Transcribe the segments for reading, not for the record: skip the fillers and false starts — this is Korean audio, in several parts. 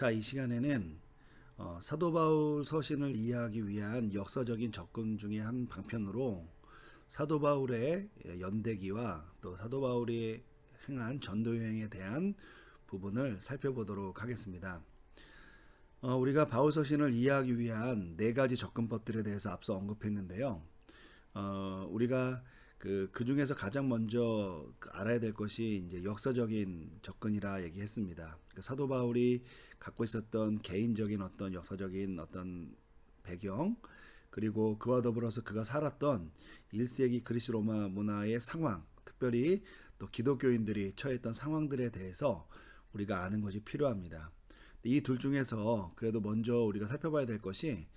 자, 이 시간에는 사도 바울 서신을 이해하기 위한 역사적인 접근 중에 한 방편으로 사도 바울의 연대기와 또 사도 바울이 행한 전도 여행에 대한 부분을 살펴보도록 하겠습니다. 우리가 바울 서신을 이해하기 위한 네 가지 접근법들에 대해서 앞서 언급했는데요. 우리가 그 중에서 가장 먼저 알아야 될 것이 이제 역사적인 접근이라 얘기했습니다. 사도 바울이 갖고 있었던 개인적인 어떤 역사적인 어떤 배경, 그리고 그와 더불어서 그가 살았던 1세기 그리스 로마 문화의 상황, 특별히 또 기독교인들이 처했던 상황들에 대해서 우리가 아는 것이 필요합니다. 이 둘 중에서 그래도 먼저 우리가 살펴봐야 될 것이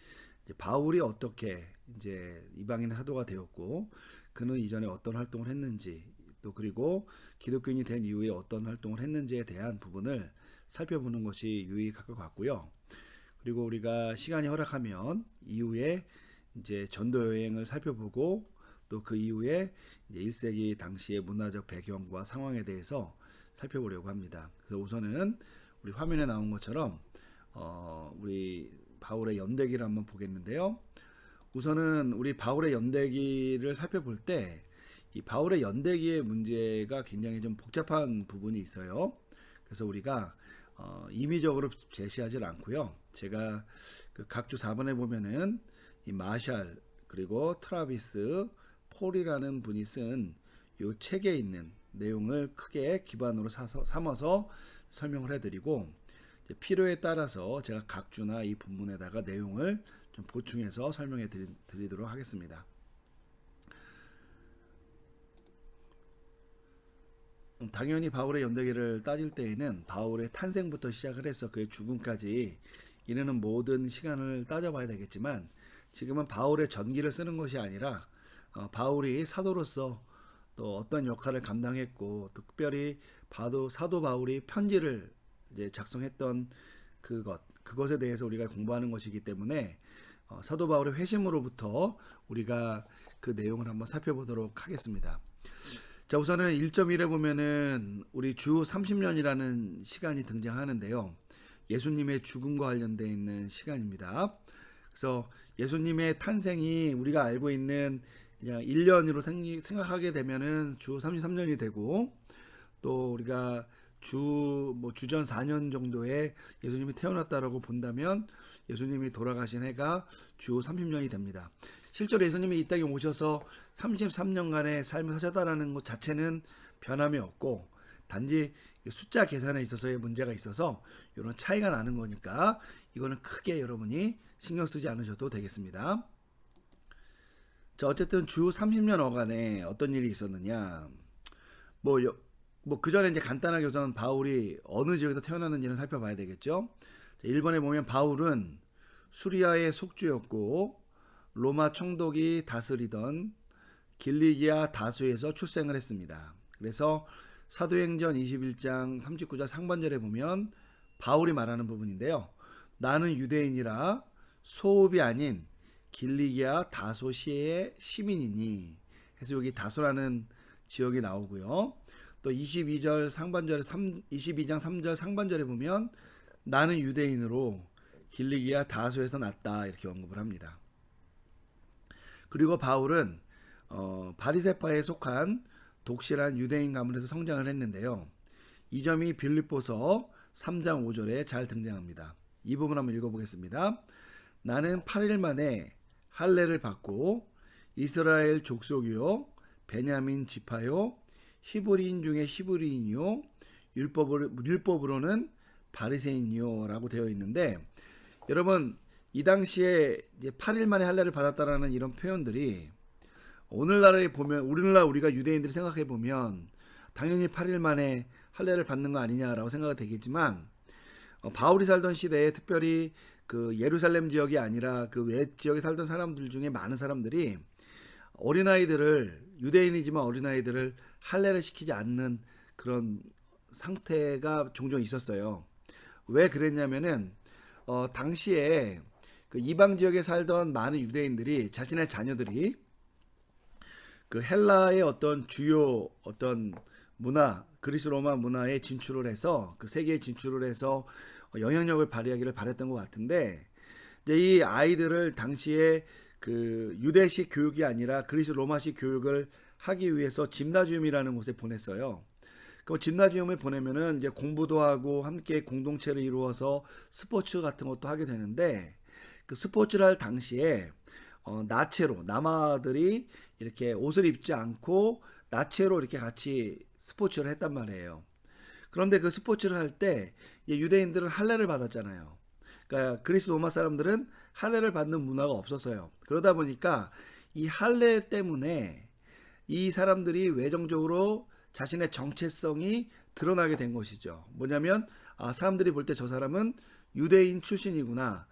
이제 바울이 어떻게 이제 이방인의 사도가 되었고, 그는 이전에 어떤 활동을 했는지, 또 그리고 기독교인이 된 이후에 어떤 활동을 했는지에 대한 부분을 살펴보는 것이 유익할 것 같고요. 그리고 우리가 시간이 허락하면 이후에 이제 전도 여행을 살펴보고, 또 그 이후에 이제 1세기 당시의 문화적 배경과 상황에 대해서 살펴보려고 합니다. 그래서 우선은 우리 화면에 나온 것처럼 우리 바울의 연대기를 한번 보겠는데요. 우선은 우리 바울의 연대기를 살펴볼 때 이 바울의 연대기의 문제가 굉장히 좀 복잡한 부분이 있어요. 그래서 우리가 임의적으로 제시하지 않고요. 제가 그 각주 4번에 보면은 이 마샬 그리고 트라비스 폴이라는 분이 쓴 이 책에 있는 내용을 크게 기반으로 삼아서 설명을 해드리고, 필요에 따라서 제가 각주나 이 본문에다가 내용을 좀 보충해서 설명해 드리도록 하겠습니다. 당연히 바울의 연대기를 따질 때에는 바울의 탄생부터 시작을 해서 그의 죽음까지 이르는 모든 시간을 따져봐야 되겠지만, 지금은 바울의 전기를 쓰는 것이 아니라 바울이 사도로서 또 어떤 역할을 감당했고, 특별히 사도 바울이 편지를 이제 작성했던 그것에 대해서 우리가 공부하는 것이기 때문에 사도 바울의 회심으로부터 우리가 그 내용을 한번 살펴보도록 하겠습니다. 자, 우선은 1.1에 보면은 우리 주 30년이라는 시간이 등장하는데요. 예수님의 죽음과 관련되어 있는 시간입니다. 그래서 예수님의 탄생이 우리가 알고 있는 그냥 1년으로 생각하게 되면은 주 33년이 되고, 또 우리가 주전 4년 정도에 예수님이 태어났다라고 본다면 예수님이 돌아가신 해가 주 30년이 됩니다. 실제로 예수님이 이 땅에 오셔서 33년간의 삶을 사셨다라는 것 자체는 변함이 없고, 단지 숫자 계산에 있어서의 문제가 있어서 이런 차이가 나는 거니까 이거는 크게 여러분이 신경 쓰지 않으셔도 되겠습니다. 자, 어쨌든 주 30년 어간에 어떤 일이 있었느냐, 그 전에 이제 간단하게 우선 바울이 어느 지역에서 태어났는지는 살펴봐야 되겠죠. 1번에 보면 바울은 수리아의 속주였고, 로마 총독이 다스리던 길리기아 다수에서 출생을 했습니다. 그래서 사도행전 21장 39절 상반절에 보면 바울이 말하는 부분인데요. 나는 유대인이라 소읍이 아닌 길리기아 다소시의 시민이니 해서 여기 다소라는 지역이 나오고요. 또 22장 3절 상반절에 보면 나는 유대인으로 길리기아 다소에서 났다 이렇게 언급을 합니다. 그리고 바울은 바리새파에 속한 독실한 유대인 가문에서 성장을 했는데요. 이 점이 빌립보서 3장 5절에 잘 등장합니다. 이 부분 한번 읽어보겠습니다. 나는 8일 만에 할례를 받고 이스라엘 족속이요 베냐민 지파요 히브리인 중에 히브리인이요 율법으로는 바리새인이요 라고 되어 있는데, 여러분 이 당시에 이제 8일 만에 할례를 받았다라는 이런 표현들이 오늘날에 보면, 우리가 유대인들이 생각해 보면 당연히 8일 만에 할례를 받는 거 아니냐라고 생각이 되겠지만, 바울이 살던 시대에 특별히 그 예루살렘 지역이 아니라 그 외 지역에 살던 사람들 중에 많은 사람들이 유대인이지만 어린아이들을 할례를 시키지 않는 그런 상태가 종종 있었어요. 왜 그랬냐면은 당시에 그 이방 지역에 살던 많은 유대인들이 자신의 자녀들이 그 헬라의 어떤 주요 어떤 문화, 그리스 로마 문화에 진출을 해서 그 세계에 진출을 해서 영향력을 발휘하기를 바랬던 것 같은데, 이제 이 아이들을 당시에 그 유대식 교육이 아니라 그리스 로마식 교육을 하기 위해서 짐나지움이라는 곳에 보냈어요. 그 짐나지움을 보내면은 이제 공부도 하고 함께 공동체를 이루어서 스포츠 같은 것도 하게 되는데, 그 스포츠를 할 당시에 나체로 남아들이 이렇게 옷을 입지 않고 나체로 이렇게 같이 스포츠를 했단 말이에요. 그런데 그 스포츠를 할 때 유대인들은 할례를 받았잖아요. 그러니까 그리스 로마 사람들은 할례를 받는 문화가 없었어요. 그러다 보니까 이 할례 때문에 이 사람들이 외정적으로 자신의 정체성이 드러나게 된 것이죠. 뭐냐면 사람들이 볼 때 저 사람은 유대인 출신이구나.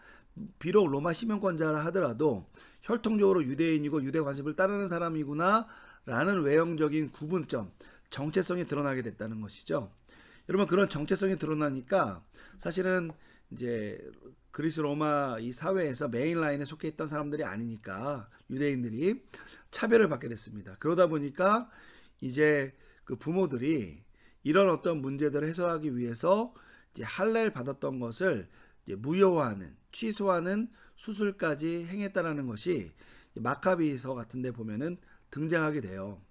비록 로마 시민권자라 하더라도 혈통적으로 유대인이고 유대 관습을 따르는 사람이구나 라는 외형적인 구분점, 정체성이 드러나게 됐다는 것이죠. 여러분, 그런 정체성이 드러나니까 사실은 이제 그리스 로마 이 사회에서 메인 라인에 속해 있던 사람들이 아니니까 유대인들이 차별을 받게 됐습니다. 그러다 보니까 이제 그 부모들이 이런 어떤 문제들을 해소하기 위해서 이제 할례를 받았던 것을 이제 무효화하는, 취소하는 수술까지 행했다라는 것이 마카비서 같은데 보면은 등장하게 돼요.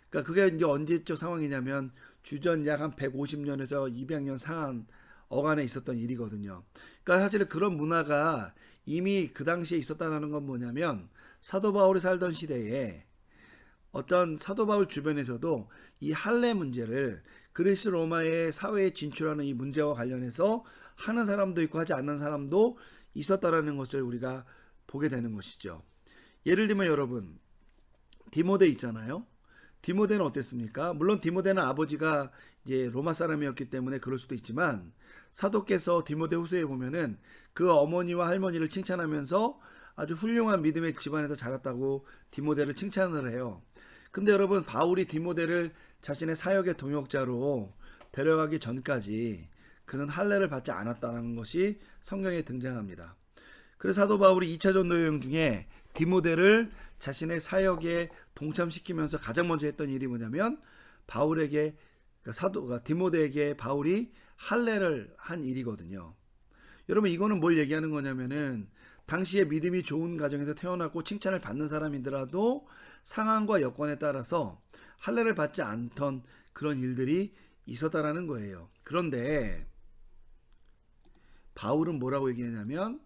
그러니까 그게 이제 언제적 상황이냐면 주전 약 한 150년에서 200년 상한 어간에 있었던 일이거든요. 그러니까 사실 그런 문화가 이미 그 당시에 있었다는 건 뭐냐면 사도 바울이 살던 시대에 어떤 사도 바울 주변에서도 이 할례 문제를 그리스 로마의 사회에 진출하는 이 문제와 관련해서 하는 사람도 있고 하지 않는 사람도 있었다라는 것을 우리가 보게 되는 것이죠. 예를 들면 여러분, 디모데 있잖아요. 디모데는 어땠습니까? 물론 디모데는 아버지가 이제 로마 사람이었기 때문에 그럴 수도 있지만 사도께서 디모데 후서에 보면은 그 어머니와 할머니를 칭찬하면서 아주 훌륭한 믿음의 집안에서 자랐다고 디모데를 칭찬을 해요. 근데 여러분, 바울이 디모데를 자신의 사역의 동역자로 데려가기 전까지 그는 할례를 받지 않았다는 것이 성경에 등장합니다. 그래서 사도 바울이 2차 전도 여행 중에 디모데를 자신의 사역에 동참시키면서 가장 먼저 했던 일이 뭐냐면 바울에게 디모데에게 바울이 할례를 한 일이거든요. 여러분, 이거는 뭘 얘기하는 거냐면은 당시에 믿음이 좋은 가정에서 태어났고 칭찬을 받는 사람이더라도 상황과 여건에 따라서 할례를 받지 않던 그런 일들이 있었다라는 거예요. 그런데 바울은 뭐라고 얘기하냐면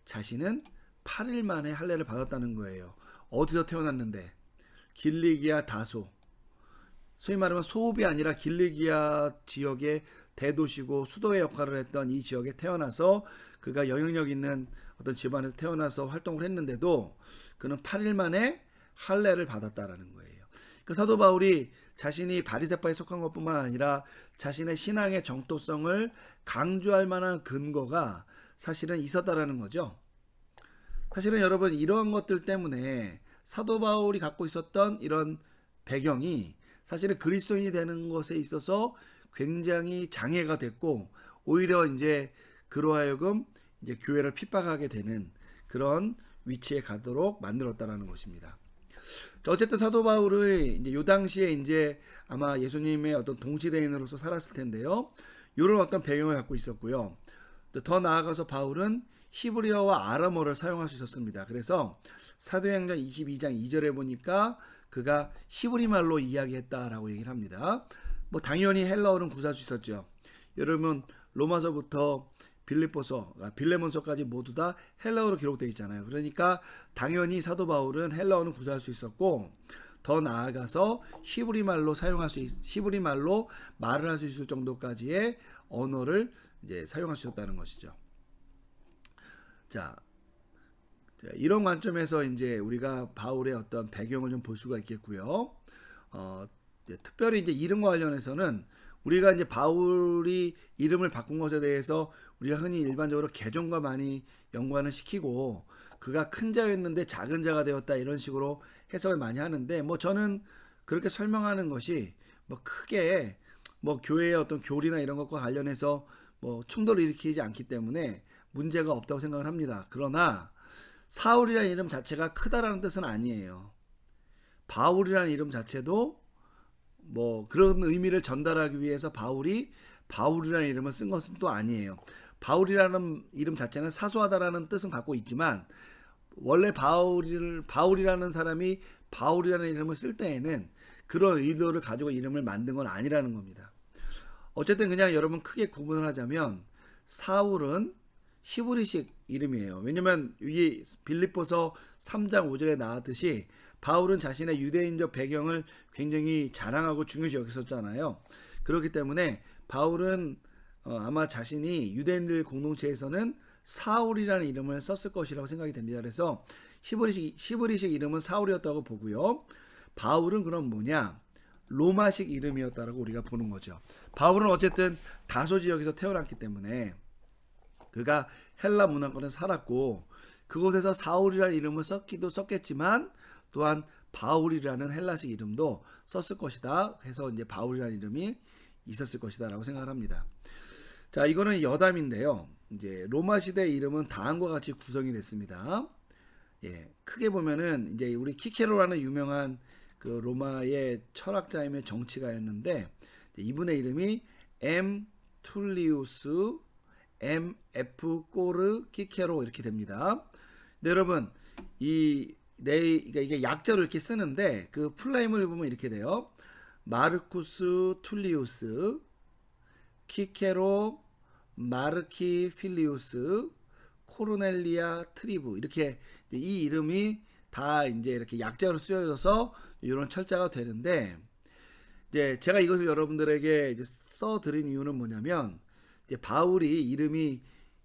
자신은 8일 만에 할례를 받았다는 거예요. 어디서 태어났는데? 길리기아 다소, 소위 말하면 소읍이 아니라 길리기아 지역의 대도시고 수도의 역할을 했던 이 지역에 태어나서 그가 영향력 있는 어떤 집안에서 태어나서 활동을 했는데도 그는 8일 만에 할례를 받았다라는 거예요. 그 사도 바울이 자신이 바리새파에 속한 것뿐만 아니라 자신의 신앙의 정토성을 강조할 만한 근거가 사실은 있었다라는 거죠. 사실은 여러분, 이러한 것들 때문에 사도 바울이 갖고 있었던 이런 배경이 사실은 그리스도인이 되는 것에 있어서 굉장히 장애가 됐고 오히려 이제 그로 하여금 이제 교회를 핍박하게 되는 그런 위치에 가도록 만들었다라는 것입니다. 어쨌든 사도 바울의 이제 요 당시에 이제 아마 예수님의 어떤 동시대인으로서 살았을 텐데요. 이런 어떤 배경을 갖고 있었고요. 더 나아가서 바울은 히브리어와 아람어를 사용할 수 있었습니다. 그래서 사도행전 22장 2절에 보니까 그가 히브리 말로 이야기했다라고 얘기를 합니다. 뭐 당연히 헬라어는 구사할 수 있었죠. 여러분, 로마서부터 빌립보서, 빌레몬서까지 모두 다 헬라어로 기록되어 있잖아요. 그러니까 당연히 사도 바울은 헬라어는 구사할 수 있었고 더 나아가서 히브리 말로 말을 할 수 있을 정도까지의 언어를 이제 사용할 수 있었다는 것이죠. 자, 이런 관점에서 이제 우리가 바울의 어떤 배경을 좀 볼 수가 있겠고요. 특별히 이제 이름과 관련해서는 우리가 이제 바울이 이름을 바꾼 것에 대해서 우리가 흔히 일반적으로 개종과 많이 연관을 시키고 그가 큰 자였는데 작은 자가 되었다 이런 식으로 해석을 많이 하는데 뭐 저는 그렇게 설명하는 것이 뭐 크게 뭐 교회의 어떤 교리나 이런 것과 관련해서 뭐 충돌을 일으키지 않기 때문에 문제가 없다고 생각을 합니다. 그러나 사울이라는 이름 자체가 크다라는 뜻은 아니에요. 바울이라는 이름 자체도 뭐 그런 의미를 전달하기 위해서 바울이 바울이라는 이름을 쓴 것은 또 아니에요. 바울이라는 이름 자체는 사소하다라는 뜻은 갖고 있지만 원래 바울이라는 사람이 바울이라는 이름을 쓸 때에는 그런 의도를 가지고 이름을 만든 건 아니라는 겁니다. 어쨌든 그냥 여러분 크게 구분을 하자면 사울은 히브리식 이름이에요. 왜냐면 이 빌립보서 3장 5절에 나왔듯이 바울은 자신의 유대인적 배경을 굉장히 자랑하고 중요시 여겼었잖아요. 그렇기 때문에 바울은 아마 자신이 유대인들 공동체에서는 사울이라는 이름을 썼을 것이라고 생각이 됩니다. 그래서 히브리식 이름은 사울이었다고 보고요. 바울은 그럼 뭐냐? 로마식 이름이었다라고 우리가 보는 거죠. 바울은 어쨌든 다소 지역에서 태어났기 때문에 그가 헬라 문화권에 살았고 그곳에서 사울이라는 이름을 썼겠지만 또한 바울이라는 헬라식 이름도 썼을 것이다 해서 이제 바울이라는 이름이 있었을 것이다라고 생각을 합니다. 자, 이거는 여담인데요. 이제 로마 시대 이름은 다음과 같이 구성이 됐습니다. 예, 크게 보면은 이제 우리 키케로라는 유명한 그 로마의 철학자이며 정치가였는데 이분의 이름이 M 툴리우스 MF 꼬르 키케로 이렇게 됩니다. 네, 여러분 이게 약자로 이렇게 쓰는데 그 풀네임을 보면 이렇게 돼요. 마르쿠스 툴리우스 키케로 마르키 필리우스 코르넬리아 트리브 이렇게 이 이름이 다 이제 이렇게 약자로 쓰여져서 이런 철자가 되는데 이제 제가 이것을 여러분들에게 이제 써드린 이유는 뭐냐면 이제 바울이 이름이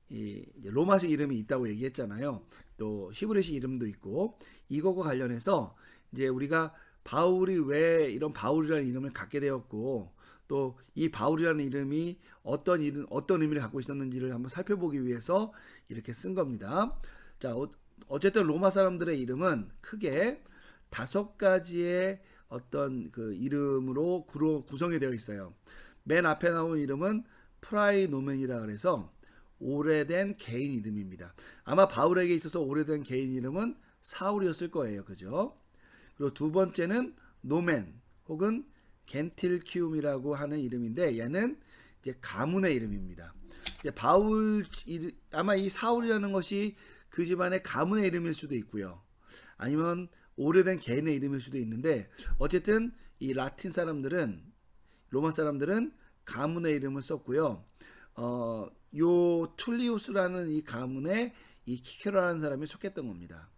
이제 로마식 이름이 있다고 얘기했잖아요. 또 히브리식 이름도 있고 이거와 관련해서 이제 우리가 바울이 왜 이런 바울이라는 이름을 갖게 되었고 또 이 바울이라는 이름이 어떤 의미를 갖고 있었는지를 한번 살펴보기 위해서 이렇게 쓴 겁니다. 자, 어쨌든 로마 사람들의 이름은 크게 5가지의 어떤 그 이름으로 구성이 되어 있어요. 맨 앞에 나온 이름은 프라이노멘이라 그래서 오래된 개인 이름입니다. 아마 바울에게 있어서 오래된 개인 이름은 사울이었을 거예요. 그죠? 그리고 두 번째는 노멘 혹은 겐틸키움이라고 하는 이름인데 얘는 이제 가문의 이름입니다. 이제 아마 이 사울이라는 것이 그 집안의 가문의 이름일 수도 있고요. 아니면 오래된 개인의 이름일 수도 있는데 어쨌든 이 라틴 사람들은 로마 사람들은 가문의 이름을 썼고요. 요 툴리우스라는 이 가문에 이 키케로라는 사람이 속했던 겁니다.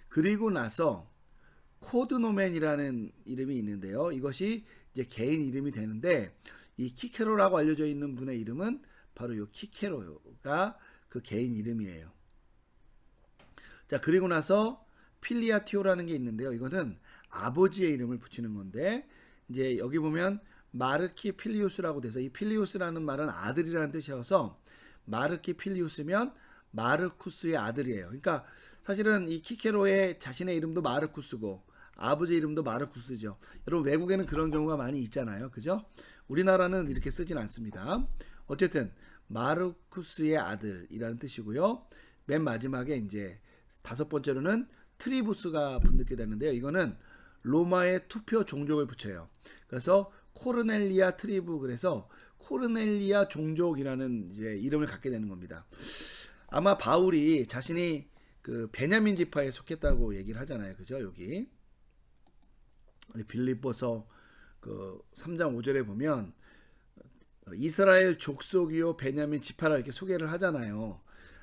그리고 나서 코드노멘이라는 이름이 있는데요. 이것이 이제 개인 이름이 되는데 이 키케로라고 알려져 있는 분의 이름은 바로 요 키케로가 그 개인 이름이에요. 자, 그리고 나서 필리아티오라는 게 있는데요. 이거는 아버지의 이름을 붙이는 건데 이제 여기 보면 마르키 필리우스라고 돼서 이 필리우스라는 말은 아들이라는 뜻이어서 마르키 필리우스면 마르쿠스의 아들이에요. 그러니까 사실은 이 키케로의 자신의 이름도 마르쿠스고 아버지 이름도 마르쿠스죠. 여러분 외국에는 그런 경우가 많이 있잖아요. 그죠? 우리나라는 이렇게 쓰진 않습니다. 어쨌든 마르쿠스의 아들이라는 뜻이고요. 맨 마지막에 이제 5번째로는 트리부스가 붙게 되는데요. 이거는 로마의 투표 종족을 붙여요. 그래서 코르넬리아 트리부 그래서 코르넬리아 종족이라는 이제 이름을 갖게 되는 겁니다. 아마 바울이 자신이 그 베냐민 지파에 속했다고 얘기를 하잖아요. 그죠? 여기 우리 빌립보서 그 3장 5절에 보면 이스라엘 족속이요 베냐민 지파라 이렇게 소개를 하잖아요.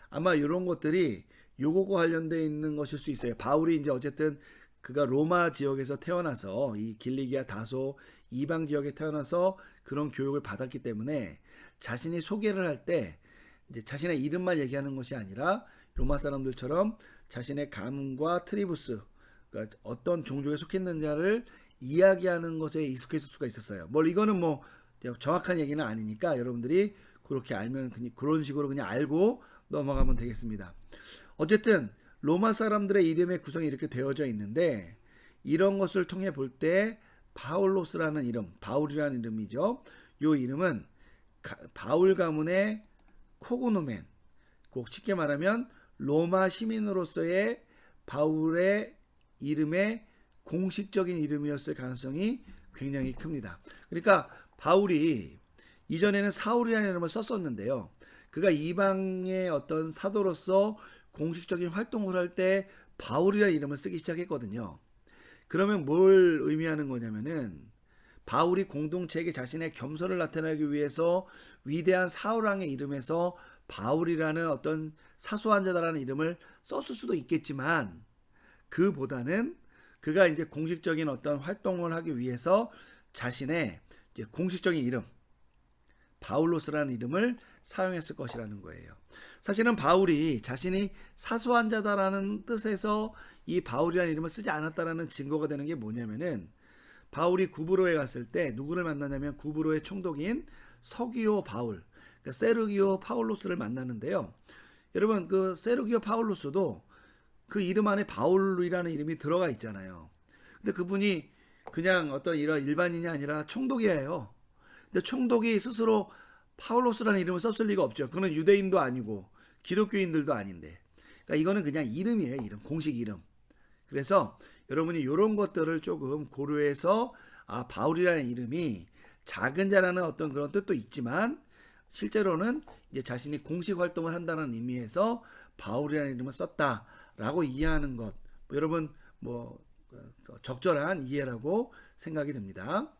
아마 이런 것들이 요거과 관련되어 있는 것일 수 있어요. 바울이 이제 어쨌든 그가 로마 지역에서 태어나서 이 길리기아 다소 이방 지역에 태어나서 그런 교육을 받았기 때문에 자신이 소개를 할 때 이제 자신의 이름만 얘기하는 것이 아니라 로마 사람들처럼 자신의 가문과 트리부스 그러니까 어떤 종족에 속했는지를 이야기하는 것에 익숙해질 수가 있었어요. 이거는 뭐 정확한 얘기는 아니니까 여러분들이 그렇게 알면 그런 식으로 그냥 알고 넘어가면 되겠습니다. 어쨌든 로마 사람들의 이름의 구성이 이렇게 되어져 있는데 이런 것을 통해 볼 때 바울로스라는 이름, 바울이라는 이름이죠. 이 이름은 바울 가문의 코그노멘, 꼭 쉽게 말하면 로마 시민으로서의 바울의 이름의 공식적인 이름이었을 가능성이 굉장히 큽니다. 그러니까 바울이 이전에는 사울이라는 이름을 썼었는데요. 그가 이방의 어떤 사도로서 공식적인 활동을 할 때 바울이라는 이름을 쓰기 시작했거든요. 그러면 뭘 의미하는 거냐면은 바울이 공동체에게 자신의 겸손을 나타내기 위해서 위대한 사울왕의 이름에서 바울이라는 어떤 사소한 자다라는 이름을 썼을 수도 있겠지만, 그보다는 그가 이제 공식적인 어떤 활동을 하기 위해서 자신의 이제 공식적인 이름 바울로스라는 이름을 사용했을 것이라는 거예요. 사실은 바울이 자신이 사소한 자다라는 뜻에서 이 바울이라는 이름을 쓰지 않았다라는 증거가 되는 게 뭐냐면은, 바울이 구브로에 갔을 때 누구를 만나냐면 구브로의 총독인 서기오 바울, 그러니까 세르기오 파울로스를 만나는데요. 여러분, 그 세르기오 파울로스도 그 이름 안에 바울이라는 이름이 들어가 있잖아요. 근데 그분이 그냥 어떤 이런 일반인이 아니라 총독이에요. 근데 총독이 스스로 파울로스라는 이름을 썼을 리가 없죠. 그는 유대인도 아니고 기독교인들도 아닌데. 그러니까 이거는 그냥 이름이에요. 이름, 공식 이름. 그래서 여러분이 이런 것들을 조금 고려해서 바울이라는 이름이 작은 자라는 어떤 그런 뜻도 있지만, 실제로는 이제 자신이 공식 활동을 한다는 의미에서 바울이라는 이름을 썼다라고 이해하는 것, 여러분 적절한 이해라고 생각이 됩니다.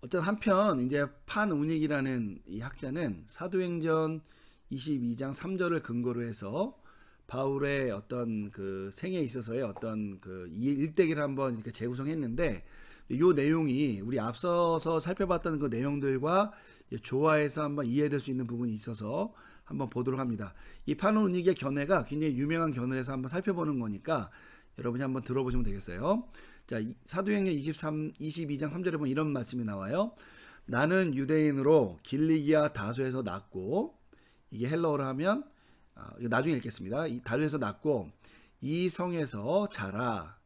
어떤 한편 이제 판우닉이라는 이 학자는 사도행전 22장 3절을 근거로 해서 바울의 어떤 그 생에 있어서의 어떤 그 일대기를 한번 이렇게 재구성했는데, 이 내용이 우리 앞서서 살펴봤던 그 내용들과 조화해서 한번 이해될 수 있는 부분이 있어서 한번 보도록 합니다. 이 판우닉의 견해가 굉장히 유명한 견해에서 한번 살펴보는 거니까 여러분이 한번 들어보시면 되겠어요. 자, 사도행전 22장 3절에 보면 이런 말씀이 나와요. 나는 유대인으로 길리기아 다소에서 났고, 이게 헬라어로 하면 나중에 읽겠습니다. 다소에서 났고 이 성에서 자라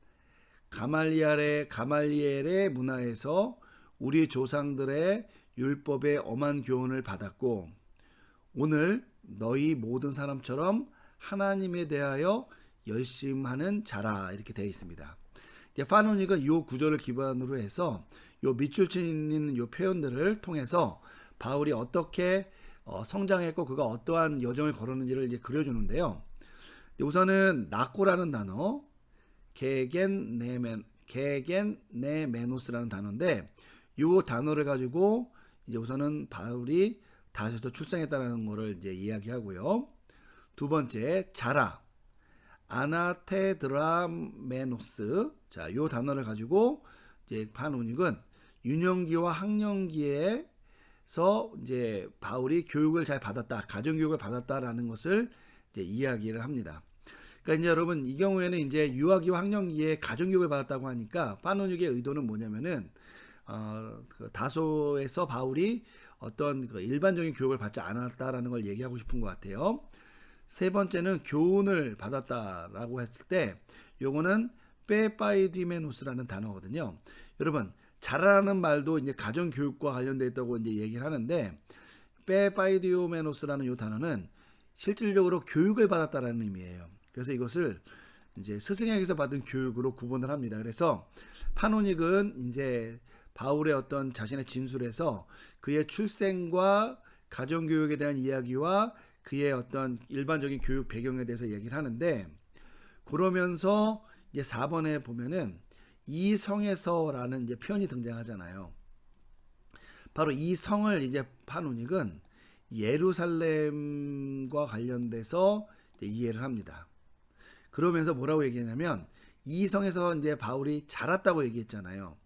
가말리엘의 문화에서 우리 조상들의 율법의 엄한 교훈을 받았고, 오늘 너희 모든 사람처럼 하나님에 대하여 열심하는 자라, 이렇게 되어 있습니다. 파누닉은 이 구절을 기반으로 해서 이 밑줄 치는 이 표현들을 통해서 바울이 어떻게 성장했고 그가 어떠한 여정을 걸었는지를 이제 그려주는데요. 우선은 나코라는 단어, 게겐네메노스라는 단어인데, 이 단어를 가지고 이제 우선은 바울이 다소에서 출생했다는 것을 이제 이야기하고요. 두 번째, 자라, 아나테드라메노스. 자, 이 단어를 가지고 이제 판우닉은 유년기와 학령기에서 이제 바울이 교육을 잘 받았다, 가정 교육을 받았다라는 것을 이제 이야기를 합니다. 그러니까 이제 여러분, 이 경우에는 이제 유아기와 학령기에 가정 교육을 받았다고 하니까 판우닉의 의도는 뭐냐면은 그 다소에서 바울이 어떤 그 일반적인 교육을 받지 않았다라는 걸 얘기하고 싶은 것 같아요. 세 번째는 교훈을 받았다라고 했을 때, 요거는 페파이디메노스라는 단어거든요. 여러분, 자라라는 말도 이제 가정 교육과 관련되어 있다고 이제 얘기를 하는데, 페파이디오메노스라는 요 단어는 실질적으로 교육을 받았다라는 의미예요. 그래서 이것을 이제 스승에게서 받은 교육으로 구분을 합니다. 그래서 판우닉은 이제 바울의 어떤 자신의 진술에서 그의 출생과 가정교육에 대한 이야기와 그의 어떤 일반적인 교육 배경에 대해서 얘기를 하는데, 그러면서 이제 4번에 보면은 이 성에서라는 이제 표현이 등장하잖아요. 바로 이 성을 이제 판우닉은 예루살렘과 관련돼서 이제 이해를 합니다. 그러면서 뭐라고 얘기하냐면, 이 성에서 이제 바울이 자랐다고 얘기했잖아요.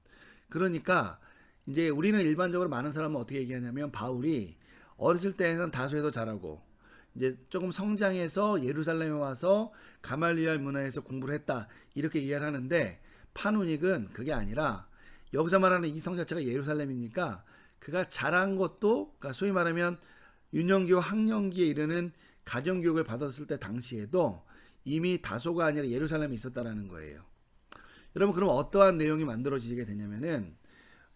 그러니까 이제 우리는 일반적으로 많은 사람은 어떻게 얘기하냐면, 바울이 어렸을 때는 다소에서 자라고 이제 조금 성장해서 예루살렘에 와서 가말리엘 문화에서 공부를 했다, 이렇게 이해를 하는데, 판우닉은 그게 아니라 여기서 말하는 이 성 자체가 예루살렘이니까 그가 자란 것도, 그러니까 소위 말하면 유년기와 학령기에 이르는 가정교육을 받았을 때 당시에도 이미 다소가 아니라 예루살렘에 있었다라는 거예요. 여러분, 그럼 어떠한 내용이 만들어지게 되냐면은,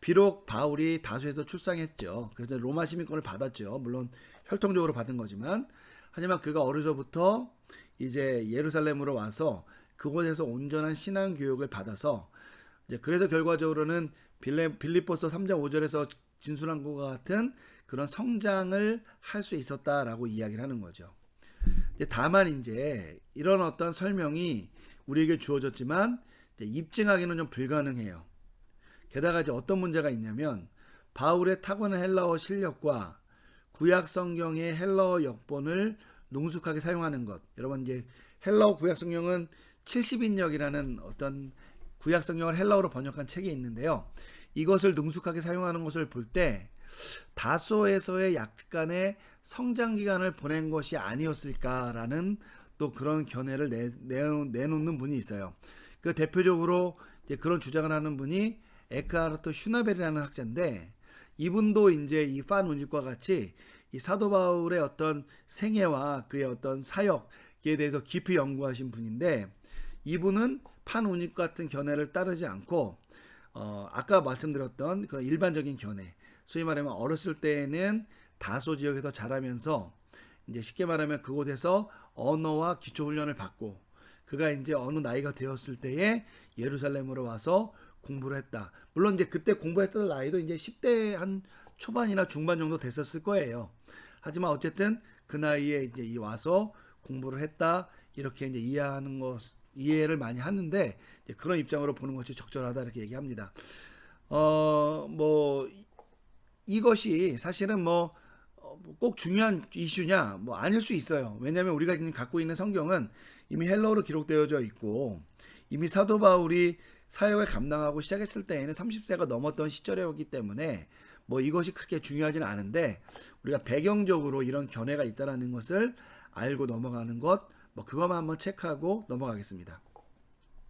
비록 바울이 다소에서 출생했죠. 그래서 로마 시민권을 받았죠. 물론 혈통적으로 받은 거지만, 하지만 그가 어려서부터 이제 예루살렘으로 와서 그곳에서 온전한 신앙 교육을 받아서, 이제 그래서 결과적으로는 빌립보서 3장 5절에서 진술한 것과 같은 그런 성장을 할 수 있었다라고 이야기를 하는 거죠. 다만 이제 이런 어떤 설명이 우리에게 주어졌지만 이제 입증하기는 좀 불가능해요. 게다가 이제 어떤 문제가 있냐면 바울의 타고난 헬라어 실력과 구약 성경의 헬라어 역본을 능숙하게 사용하는 것. 여러분 이제 헬라어 구약 성경은 70인역이라는 어떤 구약 성경을 헬라어로 번역한 책이 있는데요. 이것을 능숙하게 사용하는 것을 볼 때 다소에서의 약간의 성장 기간을 보낸 것이 아니었을까라는 또 그런 견해를 내놓는 분이 있어요. 그 대표적으로 이제 그런 주장을 하는 분이 에크하르트 슈나벨이라는 학자인데, 이분도 이제 이 판 운집과 같이 이 사도 바울의 어떤 생애와 그의 어떤 사역에 대해서 깊이 연구하신 분인데, 이분은 판 운집 같은 견해를 따르지 않고 아까 말씀드렸던 그런 일반적인 견해, 소위 말하면 어렸을 때에는 다소 지역에서 자라면서 이제 쉽게 말하면 그곳에서 언어와 기초 훈련을 받고 그가 이제 어느 나이가 되었을 때에 예루살렘으로 와서 공부를 했다. 물론 이제 그때 공부했던 나이도 이제 10대 한 초반이나 중반 정도 됐었을 거예요. 하지만 어쨌든 그 나이에 이제 와서 공부를 했다. 이렇게 이제 이해를 많이 하는데, 이제 그런 입장으로 보는 것이 적절하다 이렇게 얘기합니다. 뭐 이것이 사실은 뭐 꼭 중요한 이슈냐, 뭐 아닐 수 있어요. 왜냐하면 우리가 지금 갖고 있는 성경은 이미 헬라어로 기록되어져 있고, 이미 사도 바울이 사역을 감당하고 시작했을 때에는 30세가 넘었던 시절이었기 때문에 뭐 이것이 그렇게 중요하지는 않은데, 우리가 배경적으로 이런 견해가 있다는 것을 알고 넘어가는 것, 뭐 그것만 한번 체크하고 넘어가겠습니다.